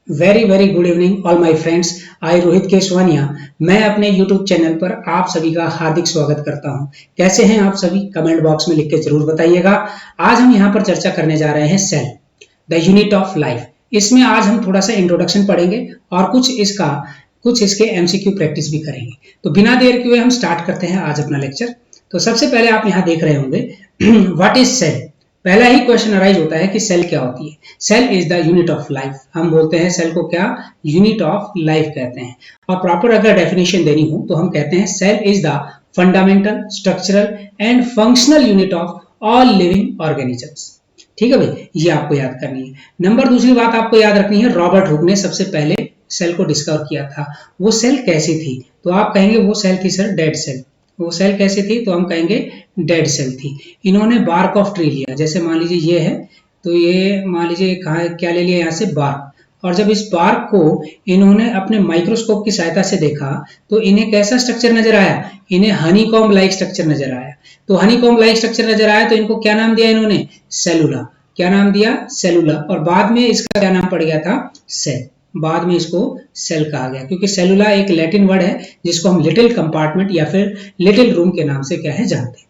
Very very good evening all my friends. I Rohit Keshwania मैं अपने YouTube channel पर आप सभी का हार्दिक स्वागत करता हूं। कैसे हैं आप सभी? कमेंट बॉक्स में लिख के जरूर बताइएगा। आज हम यहां पर चर्चा करने जा रहे हैं cell, the unit of life. इसमें आज हम थोड़ा सा इंट्रोडक्शन पढ़ेंगे और कुछ इसके एमसीक्यू प्रैक्टिस भी करेंगे। तो बिना देर किए हम स्टार्ट करते हैं आज अपना लेक्चर। तो सबसे पहले आप यहाँ देख रहे होंगे व्हाट इज सेल। पहला ही क्वेश्चन अराइज होता है कि सेल क्या होती है। Cell is the unit of life. हम बोलते हैं सेल को क्या? यूनिट ऑफ लाइफ कहते हैं। और प्रॉपर अगर डेफिनेशन देनी हो तो हम कहते हैं cell is the fundamental, structural and functional unit of all living organisms. ठीक है भाई, ये आपको याद करनी है। नंबर दूसरी बात आपको याद रखनी है, रॉबर्ट हुक ने सबसे पहले सेल को डिस्कवर किया था। वो सेल कैसी थी? तो आप कहेंगे वो सेल थी सर डेड सेल। वो सेल कैसी थी? तो हम कहेंगे डेड सेल थी। इन्होंने बार्क ऑफ ट्री लिया, जैसे मान लीजिए ये है, तो ये मान लीजिए कहाँ क्या ले लिया यहाँ से? बार्क। और जब इस बार्क को इन्होंने अपने माइक्रोस्कोप की सहायता से देखा तो इन्हें कैसा स्ट्रक्चर नजर आया? इन्हें हनीकॉम्ब लाइक स्ट्रक्चर नजर आया। तो हनीकॉम्ब लाइक स्ट्रक्चर नजर आया तो इनको क्या नाम दिया इन्होंने? सेलुला। क्या नाम दिया? सेलुला। और बाद में इसका क्या नाम पड़ गया था? सेल। बाद में इसको सेल कहा गया क्योंकि सेलुला एक लैटिन वर्ड है जिसको हम लिटिल कंपार्टमेंट या फिर लिटिल रूम के नाम से क्या है जानते हैं।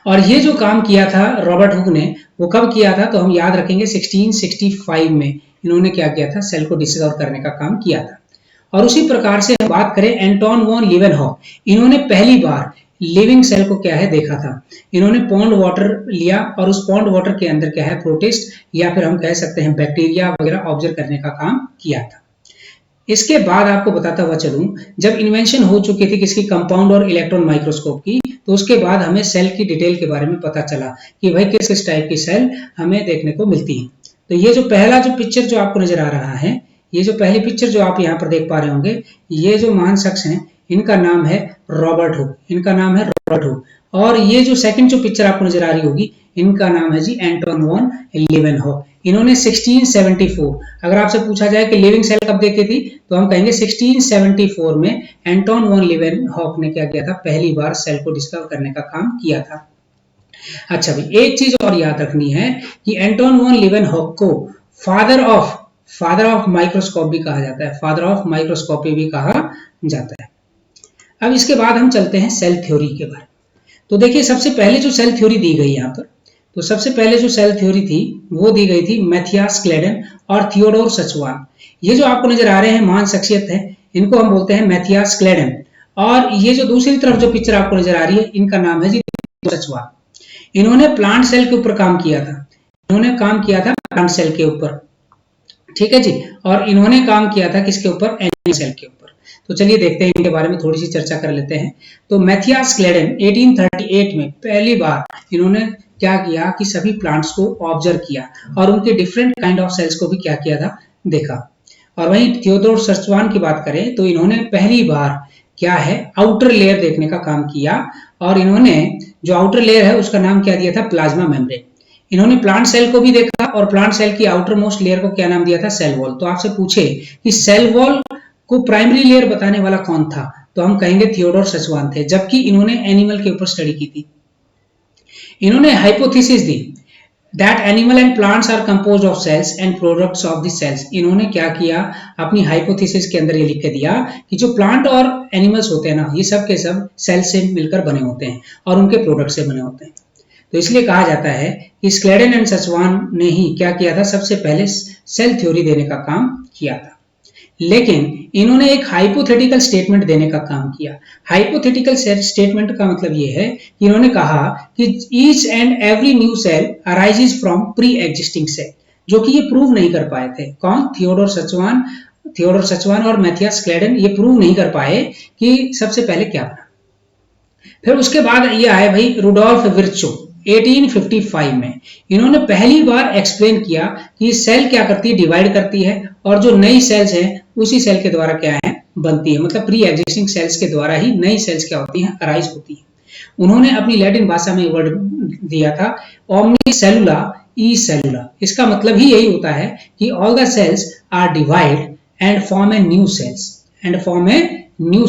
और ये जो काम किया था रॉबर्ट हुक ने, वो कब किया था? तो हम याद रखेंगे 1665 में इन्होंने क्या किया था? सेल को डिस्कवर करने का काम किया था। और उसी प्रकार से हम बात करें एंटोन वॉन लीवेनहॉक, इन्होंने पहली बार लिविंग सेल को क्या है देखा था। इन्होंने पॉन्ड वाटर लिया और उस पॉन्ड वाटर के अंदर क्या है? प्रोटिस्ट या फिर हम कह सकते हैं बैक्टीरिया वगैरह ऑब्जर्व करने का काम किया था। इसके बाद आपको बताता हुआ चलूं, जब इन्वेंशन हो चुकी थी किसकी? कंपाउंड और इलेक्ट्रॉन माइक्रोस्कोप की, तो उसके बाद हमें सेल की डिटेल के बारे में पता चला कि भाई किस किस टाइप की सेल हमें देखने को मिलती है। तो ये जो पहला जो पिक्चर जो आपको नजर आ रहा है, ये जो पहली पिक्चर जो आप यहाँ पर देख पा रहे होंगे, ये जो महान शख्स हैं इनका नाम है रॉबर्ट हुक। इनका नाम है रॉबर्ट हुक। और ये जो सेकंड जो पिक्चर आपको नजर आ रही होगी, इनका नाम है जी एंटोन वॉन लीवेनहॉक। इन्होंने 1674, अगर आपसे पूछा जाए कि लिविंग सेल कब देखी थी तो हम कहेंगे 1674 में एंटोन वॉन लीवेनहॉक ने क्या किया था? पहली बार सेल को डिस्कवर करने का काम किया था। अच्छा भाई, एक चीज और याद रखनी है कि एंटोन वॉन लीवेनहॉक को फादर ऑफ माइक्रोस्कोप भी कहा जाता है। फादर ऑफ माइक्रोस्कोपी भी कहा जाता है। अब इसके बाद हम चलते हैं सेल थ्योरी के बारे में। तो देखिए सबसे पहले जो सेल थ्योरी दी गई यहाँ पर, तो सबसे पहले जो सेल थ्योरी थी वो दी गई थी मैथियास क्लेडन और थियोडोर सचवान। ये जो आपको नजर आ रहे हैं महान शख्सियत है, इनको हम बोलते हैं मैथियास क्लेडन। और ये जो दूसरी तरफ जो पिक्चर आपको नजर आ रही है, इनका नाम है जी सचवान। इन्होंने प्लांट सेल के ऊपर काम किया था। इन्होंने काम किया था प्लांट सेल के ऊपर, ठीक है जी। और इन्होंने काम किया था किसके ऊपर? एनिमल सेल के ऊपर। तो चलिए देखते हैं इनके बारे में थोड़ी सी चर्चा कर लेते हैं। तो मैथियास क्लेडन 1838 में पहली बार इन्होंने क्या किया कि सभी प्लांट्स को ऑब्जर्व किया और उनके डिफरेंट काइंड ऑफ सेल्स को भी क्या किया था? देखा। और वहीं थियोडोर सचवान की बात करें तो इन्होंने पहली बार क्या है? आउटर लेयर देखने का काम किया। और इन्होंने जो आउटर लेयर है उसका नाम क्या दिया था? Plasma membrane. इन्होंने प्लांट सेल को भी देखा और प्लांट सेल की आउटर मोस्ट लेयर को क्या नाम दिया था? Cell wall. तो आपसे पूछे कि सेल वॉल को प्राइमरी लेयर बताने वाला कौन था, तो हम कहेंगे थियोडोर सचवान थे, जबकि इन्होंने एनिमल के ऊपर स्टडी की थी। इन्होंने हाइपोथेसिस दी that animal and plants are composed of cells and products of the cells. इन्होंने क्या किया? अपनी हाइपोथेसिस के अंदर ये लिख के दिया कि जो प्लांट और एनिमल्स होते हैं ना, ये सब के सब सेल से मिलकर बने होते हैं और उनके प्रोडक्ट से बने होते हैं। तो इसलिए कहा जाता है कि क्लेडन एंड सचवान ने ही क्या किया था? सबसे पहले सेल थ्योरी देने का काम किया था। लेकिन इन्होंने एक हाइपोथेटिकल स्टेटमेंट देने का काम किया। हाइपोथेटिकल स्टेटमेंट का मतलब यह है कि इन्होंने कहा कि each and every new cell arises from pre existing cell, जो कि ये प्रूव नहीं कर पाए थे। कौन? थियोडोर सचवान और मैथियास क्लेडन ये प्रूव नहीं कर पाए कि सबसे पहले क्या बना। फिर उसके बाद ये आए भाई रुडोल्फ विर्चो 1855 में। इन्होंने पहली बार एक्सप्लेन किया कि सेल क्या करती है? डिवाइड करती है और जो नई सेल्स हैं उसी सेल के द्वारा क्या है? बनती है। मतलब प्री एग्जिस्टिंग सेल्स के द्वारा ही नई सेल्स क्या होती हैं? अराइज होती है। उन्होंने अपनी लैटिन भाषा में वर्ड दिया था ओमनी सेलुला ई सेलुला। इसका मतलब ही यही होता है कि all the cells are divide and form a new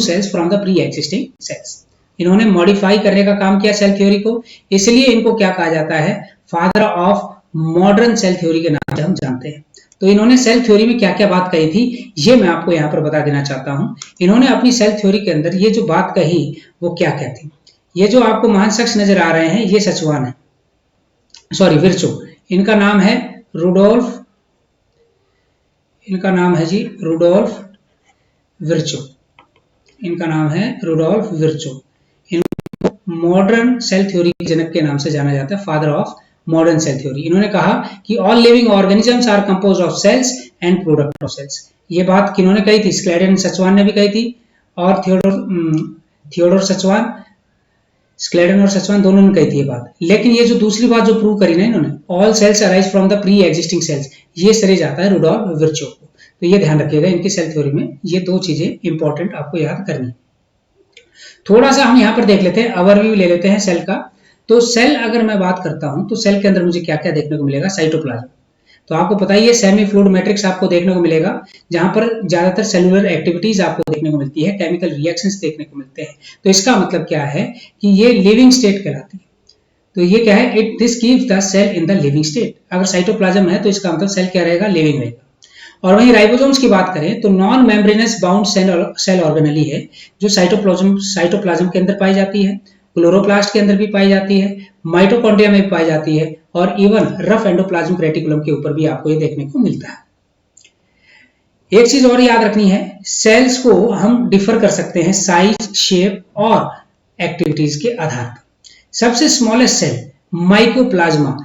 cells from the pre existing cells. इन्होंने मॉडिफाई करने का काम किया सेल थ्योरी को, इसलिए इनको क्या कहा जाता है? Father of modern cell theory के नाम से हम जानते हैं। तो इन्होंने सेल थ्योरी में क्या क्या बात कही थी ये मैं आपको यहाँ पर बता देना चाहता हूँ। इन्होंने अपनी सेल थ्योरी के अंदर ये जो बात कही वो क्या क्या थी। ये जो आपको महान शख्स नजर आ रहे हैं ये सचवान है, सॉरी विर्चो, इनका नाम है रुडोल्फ, इनका नाम है जी रुडोल्फ विर्चो, इनका नाम है रुडोल्फ विर्चो। इनको मॉडर्न सेल थ्योरी के जनक के नाम से जाना जाता है, father of modern cell theory. इन्होंने कहा कि all living organisms are composed of cells and product of cells. ये बात किन्होंने कही थी, स्क्लेडन सचवान ने भी कही थी और थियोडोर सचवान, स्क्लेडन और सचवान दोनों ने कही थी ये बात। लेकिन ये जो दूसरी बात जो प्रूव करी ना इन्होंने, all cells arise from the pre existing cells, ये श्रेय जाता है रुडोल्फ विर्चो को। तो ये ध्यान रखिएगा, इनकी सेल थ्योरी में ये दो चीजें इंपॉर्टेंट आपको याद करनी। थोड़ा सा हम यहाँ पर देख लेते हैं, ओवरव्यू ले लेते हैं सेल का। तो सेल अगर मैं बात करता हूं तो सेल के अंदर मुझे क्या क्या देखने को मिलेगा, साइटोप्लाज्म। तो आपको पता ही है सेमी फ्लूइड मैट्रिक्स आपको देखने को मिलेगा, जहां पर ज्यादातर सेलुलर एक्टिविटीज आपको देखने को मिलती है, केमिकल रिएक्शंस देखने को मिलते हैं। तो इसका मतलब क्या है कि ये लिविंग स्टेट कहलाती है। तो ये क्या है, it this keeps the cell in the living state. अगर साइटोप्लाज्म है तो इसका मतलब सेल क्या रहेगा, लिविंग रहेगा। और वहीं राइबोसोम्स की बात करें तो non membranous bound cell organelle है, जो साइटोप्लाज्म के अंदर पाई जाती है, क्लोरोप्लास्ट के अंदर भी पाई जाती है, माइटोकॉन्ड्रिया में भी पाई जाती है, और इवन रफ एंडोप्लाज्मिक रेटिकुलम के ऊपर भी आपको ये देखने को मिलता है। एक चीज और याद रखनी है, सेल्स को हम डिफर कर सकते हैं साइज, शेप और एक्टिविटीज के आधार पर। सबसे स्मॉलेस्ट सेल माइकोप्लाज्मा,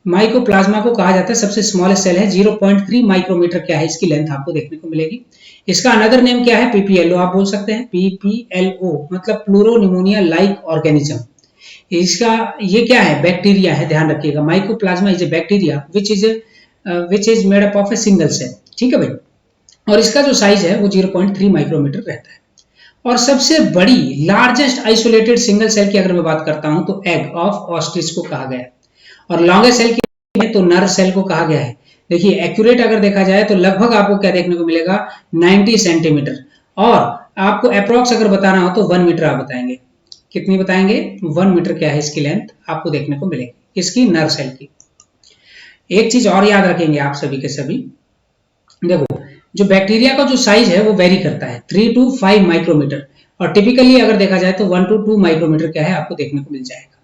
माइकोप्लाज्मा को कहा जाता है सबसे स्मॉलेस्ट सेल है, 0.3 माइक्रोमीटर क्या है इसकी लेंथ आपको देखने को मिलेगी। इसका अनदर नेम क्या है, पीपीएलओ आप बोल सकते हैं, पीपीएलओ मतलब प्लूरोनिमोनिया लाइक ऑर्गेनिज्म। इसका ये क्या है, बैक्टीरिया है, ध्यान रखिएगा। Mycoplasma is a bacteria which is made up of a single cell, ठीक है भाई। और इसका जो साइज है वो 0.3 माइक्रोमीटर रहता है। और सबसे बड़ी लार्जेस्ट आइसोलेटेड सिंगल सेल की अगर मैं बात करता हूं तो एग ऑफ ऑस्ट्रिच को कहा गया है, और लॉन्गेस्ट सेल की तो नर सेल को कहा गया है। देखिए एक्यूरेट अगर देखा जाए तो लगभग आपको क्या देखने को मिलेगा, 90 सेंटीमीटर। और आपको अप्रोक्स अगर बताना हो तो 1 मीटर आप बताएंगे, कितनी बताएंगे, 1 मीटर क्या है इसकी लेंथ आपको देखने को मिलेगी, इसकी नर सेल की। एक चीज और याद रखेंगे आप सभी के सभी, देखो जो बैक्टीरिया का जो साइज है वो वेरी करता है 3 to 5 माइक्रोमीटर, और टिपिकली अगर देखा जाए तो 1 to 2 माइक्रोमीटर क्या है आपको देखने को मिल जाएगा।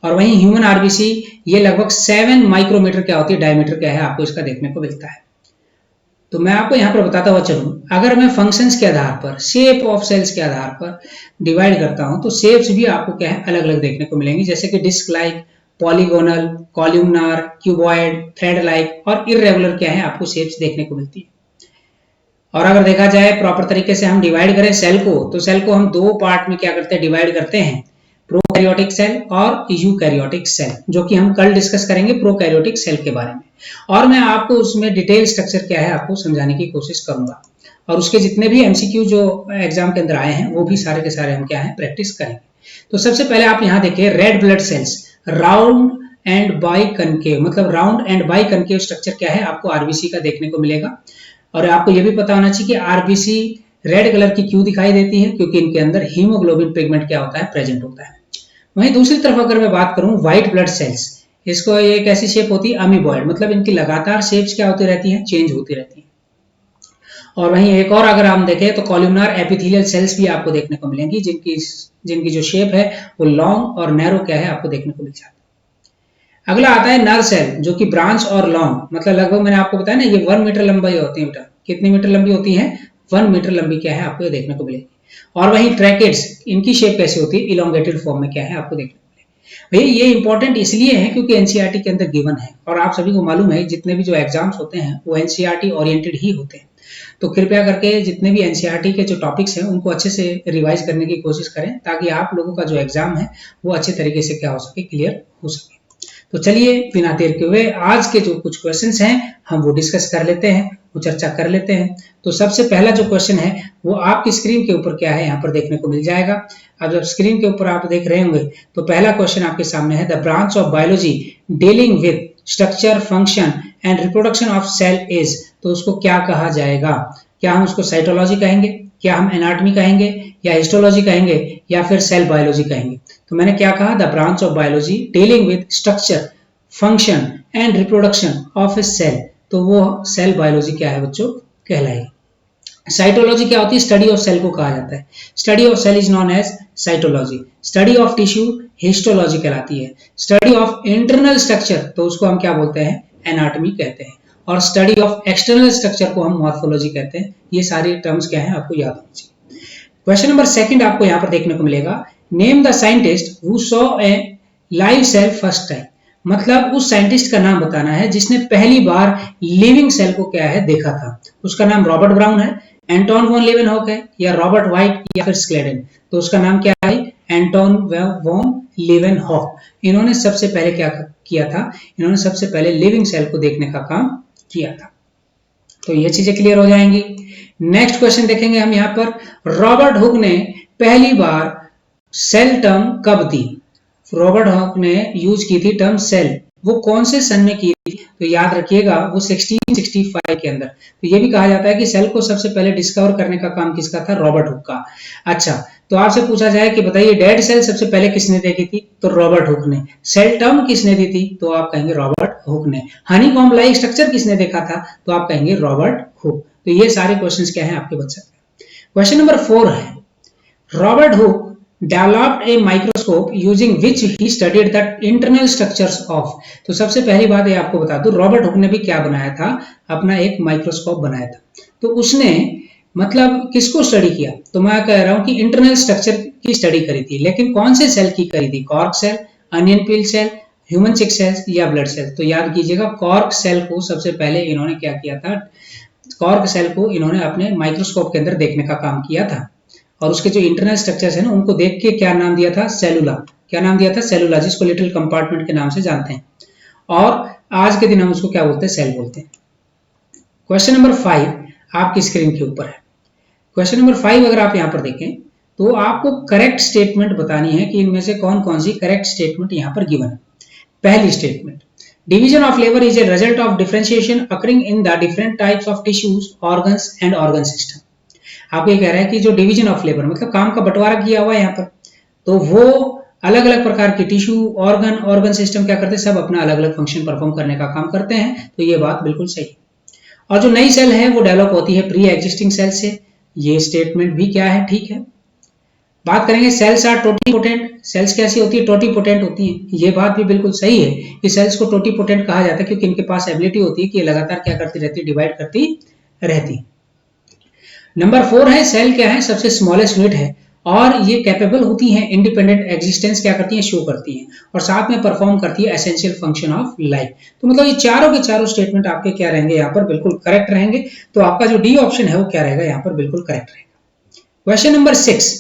और वहीं ह्यूमन आरबीसी ये लगभग 7 माइक्रोमीटर क्या होती है, डायमीटर क्या है आपको इसका देखने को मिलता है। तो मैं आपको यहाँ पर बताता हुआ चलूं, अगर मैं फंक्शंस के आधार पर, शेप ऑफ सेल्स के आधार पर डिवाइड करता हूं तो शेप्स भी आपको क्या है अलग अलग देखने को मिलेंगी, जैसे कि disc like, polygonal, columnar, cuboid, thread like और इररेगुलर क्या है आपको शेप्स देखने को मिलती है। और अगर देखा जाए प्रॉपर तरीके से हम डिवाइड करें सेल को, तो सेल को हम दो पार्ट में क्या करते हैं, डिवाइड करते हैं, प्रोकैरियोटिक सेल और यूकैरियोटिक सेल, जो कि हम कल डिस्कस करेंगे प्रोकैरियोटिक सेल के बारे में। और मैं आपको उसमें डिटेल स्ट्रक्चर क्या है आपको समझाने की कोशिश करूंगा, और उसके जितने भी एमसीक्यू जो एग्जाम के अंदर आए हैं वो भी सारे के सारे हम क्या है प्रैक्टिस करेंगे। तो सबसे पहले आप यहाँ देखिए, red blood cells, round and biconcave, मतलब round and biconcave structure क्या है आपको आरबीसी का देखने को मिलेगा। और आपको यह भी पता होना चाहिए कि आरबीसी रेड कलर की क्यों दिखाई देती है, क्योंकि इनके अंदर हीमोग्लोबिन पिगमेंट क्या होता है, प्रेजेंट होता है। वहीं दूसरी तरफ अगर मैं बात करूं व्हाइट ब्लड सेल्स, इसको एक ऐसी शेप होती है अमीबॉइड, मतलब इनकी लगातार शेप्स क्या होती रहती हैं, चेंज होती रहती हैं। और वहीं एक और अगर हम देखें तो कॉल्यूमनार एपिथेलियल सेल्स भी आपको देखने को मिलेंगी, जिनकी जो शेप है वो लॉन्ग और नैरो क्या है आपको देखने को मिल जाती है। अगला आता है नर सेल, जो कि ब्रांच और लॉन्ग, मतलब लगभग मैंने आपको बताया ना ये 1 मीटर लंबाई होती है बेटा, कितनी मीटर लंबी होती है, 1 मीटर लंबी क्या है आपको ये देखने को मिलेगी। और वहीं ट्रैकेट्स, इनकी शेप कैसी होती है, इलोंगेटेड फॉर्म में क्या है आपको देखने को मिलेगी। भैया ये इंपॉर्टेंट इसलिए है क्योंकि एनसीईआरटी के अंदर गिवन है, और आप सभी को मालूम है जितने भी जो एग्जाम्स होते हैं वो एनसीईआरटी ओरिएंटेड ही होते हैं। तो कृपया करके जितने भी एनसीईआरटी के जो टॉपिक्स हैं उनको अच्छे से रिवाइज करने की कोशिश करें, ताकि आप लोगों का जो एग्जाम है वो अच्छे तरीके से क्या हो सके, क्लियर हो सके। तो चलिए बिना देर के हुए आज के जो कुछ क्वेश्चंस हैं हम वो डिस्कस कर लेते हैं, वो चर्चा कर लेते हैं। तो सबसे पहला जो क्वेश्चन है वो आपकी स्क्रीन के ऊपर क्या है यहाँ पर देखने को मिल जाएगा। अब जब स्क्रीन के ऊपर आप देख रहे होंगे तो पहला क्वेश्चन आपके सामने है, the branch of biology dealing with structure, function and reproduction of cell is, तो उसको क्या कहा जाएगा, क्या हम उसको साइटोलॉजी कहेंगे, क्या हम एनाटॉमी कहेंगे, या हिस्टोलॉजी कहेंगे, या फिर सेल बायोलॉजी कहेंगे। तो मैंने क्या कहा, the branch of biology dealing with structure, function and reproduction of a cell, तो वो सेल बायोलॉजी क्या है बच्चों कहलाएगी। साइटोलॉजी क्या होती है, स्टडी ऑफ सेल को कहा जाता है। Study of cell is known as cytology. Study of tissue histology कहलाती है। स्टडी ऑफ इंटरनल स्ट्रक्चर तो उसको हम क्या बोलते हैं, एनाटॉमी कहते हैं। और स्टडी ऑफ एक्सटर्नल स्ट्रक्चर को हम मॉर्फोलॉजी कहते हैं। ये सारे टर्म्स क्या है आपको याद होना चाहिए। क्वेश्चन नंबर 2 आपको यहाँ पर देखने को मिलेगा, name the scientist who saw a live cell first time. मतलब उस साइंटिस्ट का नाम बताना है जिसने पहली बार लिविंग सेल को क्या है देखा था। उसका नाम रॉबर्ट ब्राउन है, एंटोन वॉन लीवेनहॉक है, या रॉबर्ट वाइट, या फिर स्क्लेडन। तो उसका नाम क्या है, एंटोन वॉन लीवेनहॉक। इन्होंने सबसे पहले क्या किया था, इन्होंने सबसे पहले लिविंग सेल को देखने का काम किया था। तो ये चीजें क्लियर हो जाएंगी। नेक्स्ट क्वेश्चन देखेंगे हम यहाँ पर, रॉबर्ट हुक ने पहली बार सेल टर्म कब दी। रॉबर्ट हुक ने यूज की थी टर्म सेल, वो कौन से सन में की थी, तो याद रखिएगा वो 1665 के अंदर। तो ये भी कहा जाता है कि सेल को सबसे पहले डिस्कवर करने का काम किसका था, रॉबर्ट हुक का। अच्छा, तो आपसे पूछा जाए कि बताइए डेड सेल सबसे पहले किसने देखी थी, तो रॉबर्ट हुक ने। सेल टर्म किसने दी थी, तो आप कहेंगे रॉबर्ट हुक ने। हनीकॉम्ब लाइक स्ट्रक्चर किसने देखा था, तो आप कहेंगे रॉबर्ट हुक। तो ये सारे क्वेश्चंस क्या हैं आपके बच सकते हैं। क्वेश्चन नंबर 4 है, Robert Hooke developed a microscope using which he studied the internal structures of। तो सबसे पहली बात ये आपको बता दूं, रॉबर्ट हुक ने भी क्या बनाया था, अपना एक माइक्रोस्कोप बनाया था। तो उसने मतलब किसको स्टडी किया, तो मैं कह रहा हूं कि इंटरनल स्ट्रक्चर की स्टडी करी थी। लेकिन कौन से सेल की करी थी, cork cell, onion peel cell, human cheek cell, या ब्लड सेल। तो याद कीजिएगा कॉर्क सेल को सबसे पहले इन्होंने क्या किया था, कॉर्क सेल को इन्होंने अपने माइक्रोस्कोप के अंदर देखने का काम किया था। और उसके जो इंटरनल स्ट्रक्चर्स है ना, उनको देख के क्या नाम दिया था, सेलुला। क्या नाम दिया था, सेलुला, जिसको लिटिल कंपार्टमेंट के नाम से जानते हैं। और आज के दिन हम उसको क्या बोलते हैं, सेल बोलते हैं। क्वेश्चन नंबर 5 आपकी स्क्रीन के ऊपर है। क्वेश्चन नंबर 5 अगर आप यहाँ पर देखें तो आपको करेक्ट स्टेटमेंट बतानी है कि इनमें से कौन कौन सी करेक्ट स्टेटमेंट यहाँ पर गिवन है। पहली statement, division of labour is a result of differentiation occurring in the different types of tissues, organs and organ system. आपको ये कह रहा है कि जो डिवीजन ऑफ लेबर मतलब काम का बंटवारा किया हुआ है यहाँ पर, तो वो अलग अलग प्रकार के टिश्यू, ऑर्गन सिस्टम क्या करते हैं, सब अपना अलग अलग फंक्शन परफॉर्म करने का काम करते हैं। तो ये बात बिल्कुल सही है। और जो नई सेल है वो डेवलप होती है प्री एग्जिस्टिंग सेल से, ये स्टेटमेंट भी क्या है, ठीक है। बात करेंगे सेल्स आर टोटीपोटेंट, सेल्स कैसी होती है, टोटीपोटेंट होती है। ये बात भी बिल्कुल सही है कि सेल्स को टोटीपोटेंट कहा जाता है क्योंकि इनके पास एबिलिटी होती है कि ये लगातार क्या करती रहती है, डिवाइड करती रहती। नंबर 4 है, सेल क्या है, सबसे स्मॉलेस्ट यूनिट है और ये कैपेबल होती हैं इंडिपेंडेंट एग्जिस्टेंस क्या करती हैं, शो करती हैं और साथ में परफॉर्म करती है एसेंशियल फंक्शन ऑफ लाइफ। तो मतलब ये चारों के चारों स्टेटमेंट आपके क्या रहेंगे, यहाँ पर बिल्कुल करेक्ट रहेंगे। तो आपका जो डी ऑप्शन है वो क्या रहेगा, यहाँ पर बिल्कुल करेक्ट रहेगा। क्वेश्चन नंबर 6,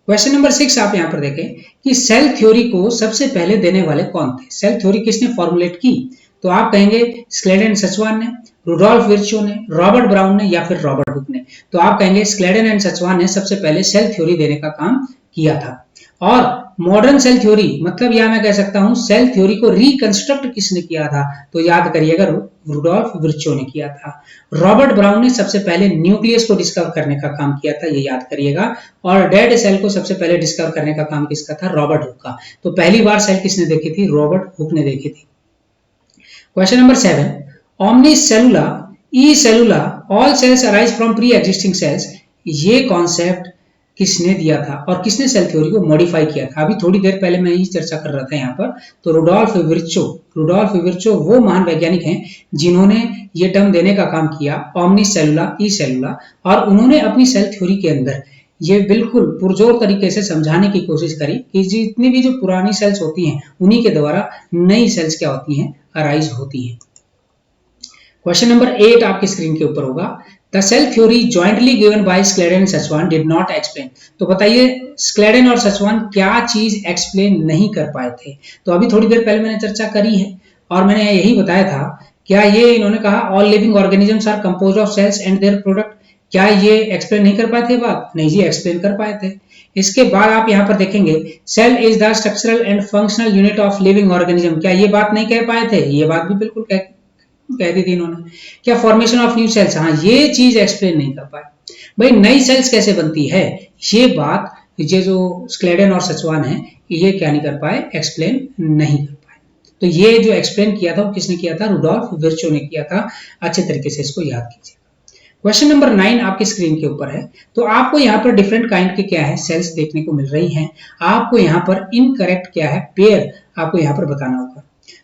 क्वेश्चन नंबर 6 आप यहाँ पर देखें कि सेल थ्योरी को सबसे पहले देने वाले कौन थे, सेल थ्योरी किसने फॉर्मुलेट की। तो आप कहेंगे स्क्लेडन एंड सचवान ने, रुडोल्फ विर्चो ने, रॉबर्ट ब्राउन ने, या फिर रॉबर्ट हुक ने। तो आप कहेंगे स्क्लेडन एंड सचवान ने सबसे पहले सेल थ्योरी देने का काम किया था। और मॉडर्न सेल थ्योरी मतलब या मैं कह सकता हूं सेल थ्योरी को रिकंस्ट्रक्ट किसने किया था, तो याद करिएगा रुडोल्फ विर्चो ने किया था। रॉबर्ट ब्राउन ने सबसे पहले न्यूक्लियस को डिस्कवर करने का काम किया था, ये याद करिएगा। और डेड सेल को सबसे पहले डिस्कवर करने का काम किसका था, रॉबर्ट हुक का। तो पहली बार सेल किसने देखी थी, रॉबर्ट हुक ने देखी थी। क्वेश्चन नंबर 7, ओमनीसेलुला ई सेलुला all cells arise from pre existing cells, ये कॉन्सेप्ट किसने दिया था और किसने सेल थ्योरी को मॉडिफाई किया था। अभी थोड़ी देर पहले मैं यही चर्चा कर रहा था यहाँ पर। तो रुडोल्फ विर्चो वो महान वैज्ञानिक हैं जिन्होंने ये टर्म देने का काम किया, ओमनीसेलुला ई सेलुला। और उन्होंने अपनी सेल थ्योरी के अंदर ये बिल्कुल पुरजोर तरीके से समझाने की कोशिश करी कि जितनी भी जो पुरानी सेल्स होती हैं उन्हीं के द्वारा नई सेल्स क्या होती हैं, अराइज होती हैं। क्वेश्चन नंबर 8 आपकी स्क्रीन के ऊपर होगा, the cell theory jointly given by Schleiden and Schwann did not explain. तो बताइए स्क्लेडन और सचवान क्या चीज एक्सप्लेन नहीं कर पाए थे। तो अभी थोड़ी देर पहले मैंने चर्चा करी है और मैंने यही बताया था, क्या ये इन्होंने कहा all living organisms are composed of cells and their product, क्या ये एक्सप्लेन नहीं कर पाए थे बात, नहीं जी एक्सप्लेन कर पाए थे। इसके बाद आप यहाँ पर देखेंगे cell is the structural and functional unit of living organism, क्या ये बात नहीं कह पाए थे, ये बात भी बिल्कुल कह दी थी इन्होंने। क्या फॉर्मेशन ऑफ न्यू सेल्स, हाँ ये चीज एक्सप्लेन नहीं कर पाए। भाई नई सेल्स कैसे बनती है, ये बात ये जो स्क्लेडन और सचवान है ये क्या नहीं कर पाए, एक्सप्लेन नहीं कर पाए। तो ये जो एक्सप्लेन किया था वो किसने किया था? रुडोल्फ विर्चो ने किया था। अच्छे तरीके से इसको याद कीजिए। क्वेश्चन नंबर 9 आपकी स्क्रीन के ऊपर है। तो आपको यहाँ पर डिफरेंट काइंड के क्या है सेल्स देखने को मिल रही हैं। आपको यहाँ पर इनकरेक्ट क्या है पेयर आपको यहाँ पर बताना होगा।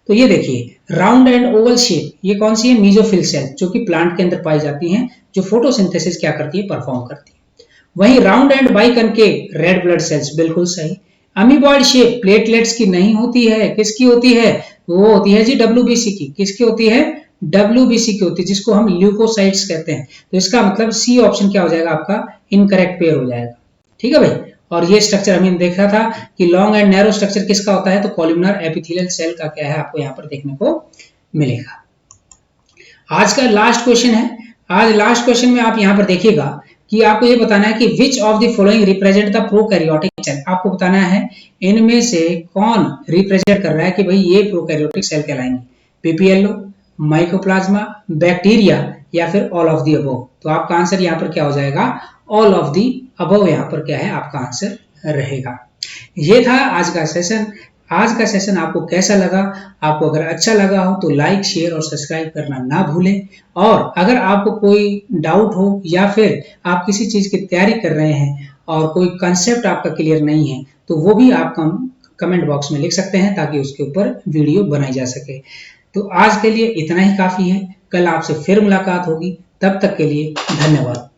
तो ये देखिए राउंड एंड ओवल शेप, ये कौन सी है? मीजोफिल सेल, जो कि प्लांट के अंदर पाई जाती हैं, जो फोटोसिंथेसिस क्या करती है? परफॉर्म करती है। वहीं round and biconcave red blood sales, बिल्कुल सही। अमीबॉइड शेप प्लेटलेट्स की नहीं होती है, किसकी होती है? वो होती है जी डब्ल्यूबीसी की। किसकी होती है? डब्ल्यूबीसी की होती है, जिसको हम ल्यूकोसाइट्स कहते हैं। तो इसका मतलब सी ऑप्शन क्या हो जाएगा आपका? इनकरेक्ट पेयर हो जाएगा। ठीक है भाई। और ये स्ट्रक्चर हमने देखा था कि लॉन्ग एंड नैरो स्ट्रक्चर किसका होता है? तो कॉलमनार एपिथेलियल सेल का क्या है आपको यहाँ पर देखने को मिलेगा। आज का लास्ट क्वेश्चन है। आज लास्ट क्वेश्चन में आप यहाँ पर देखिएगा कि आपको ये बताना है कि which of the following represent the prokaryotic cell. आपको बताना है इनमें से कौन रिप्रेजेंट कर रहा है कि भाई ये प्रोकैरियोटिक सेल कहलाएंगे। पीपीएलओ, माइकोप्लाज्मा, बैक्टीरिया या फिर ऑल ऑफ द अबव। तो आपका आंसर यहाँ पर क्या हो जाएगा? ऑल ऑफ द अबव यहाँ पर क्या है आपका आंसर रहेगा। ये था आज का सेशन। आज का सेशन आपको कैसा लगा? आपको अगर अच्छा लगा हो तो लाइक, शेयर और सब्सक्राइब करना ना भूलें। और अगर आपको कोई डाउट हो या फिर आप किसी चीज की तैयारी कर रहे हैं और कोई कंसेप्ट आपका क्लियर नहीं है तो वो भी आप कमेंट बॉक्स में लिख सकते हैं ताकि उसके ऊपर वीडियो बनाई जा सके। तो आज के लिए इतना ही काफी है। कल आपसे फिर मुलाकात होगी। तब तक के लिए धन्यवाद।